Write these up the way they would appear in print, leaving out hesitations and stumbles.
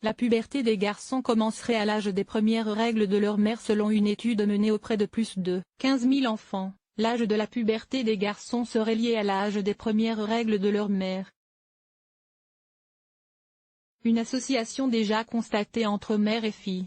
la puberté des garçons commencerait à l'âge des premières règles de leur mère selon une étude menée auprès de plus de 15 000 enfants. L'âge de la puberté des garçons serait lié à l'âge des premières règles de leur mère. Une association déjà constatée entre mère et fille.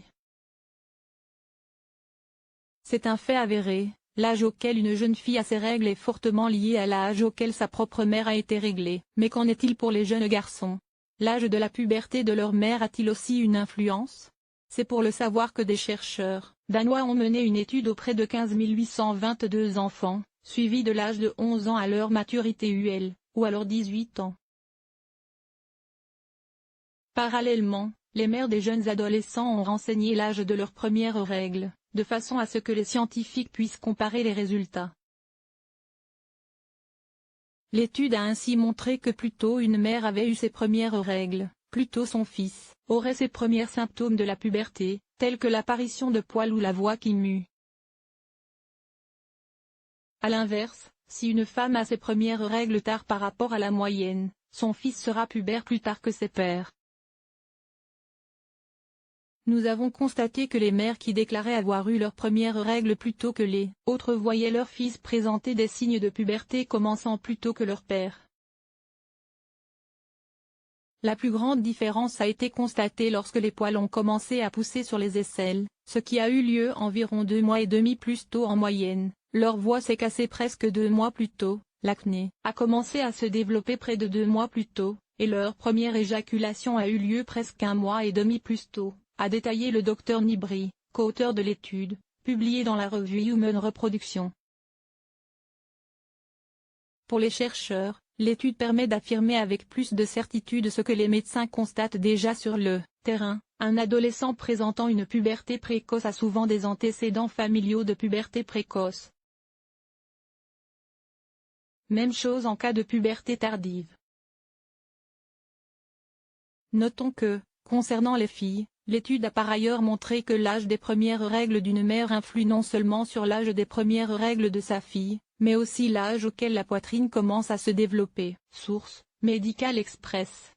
C'est un fait avéré, l'âge auquel une jeune fille a ses règles est fortement lié à l'âge auquel sa propre mère a été réglée. Mais qu'en est-il pour les jeunes garçons? L'âge de la puberté de leur mère a-t-il aussi une influence? C'est pour le savoir que des chercheurs danois ont mené une étude auprès de 15 822 enfants, suivis de l'âge de 11 ans à leur maturité UL, ou alors 18 ans. Parallèlement, les mères des jeunes adolescents ont renseigné l'âge de leurs premières règles, de façon à ce que les scientifiques puissent comparer les résultats. L'étude a ainsi montré que plus tôt une mère avait eu ses premières règles, plus tôt son fils aurait ses premiers symptômes de la puberté, tels que l'apparition de poils ou la voix qui mue. A l'inverse, si une femme a ses premières règles tard par rapport à la moyenne, son fils sera pubère plus tard que ses pairs. Nous avons constaté que les mères qui déclaraient avoir eu leurs premières règles plus tôt que les autres voyaient leurs fils présenter des signes de puberté commençant plus tôt que leur père. La plus grande différence a été constatée lorsque les poils ont commencé à pousser sur les aisselles, ce qui a eu lieu environ 2 mois et demi plus tôt en moyenne. Leur voix s'est cassée presque 2 mois plus tôt, l'acné a commencé à se développer près de 2 mois plus tôt, et leur première éjaculation a eu lieu presque 1 mois et demi plus tôt, a détaillé le Dr Nibri, co-auteur de l'étude, publiée dans la revue Human Reproduction. Pour les chercheurs, l'étude permet d'affirmer avec plus de certitude ce que les médecins constatent déjà sur le terrain. Un adolescent présentant une puberté précoce a souvent des antécédents familiaux de puberté précoce. Même chose en cas de puberté tardive. Notons que, concernant les filles, l'étude a par ailleurs montré que l'âge des premières règles d'une mère influe non seulement sur l'âge des premières règles de sa fille, mais aussi l'âge auquel la poitrine commence à se développer. Source: Medical Express.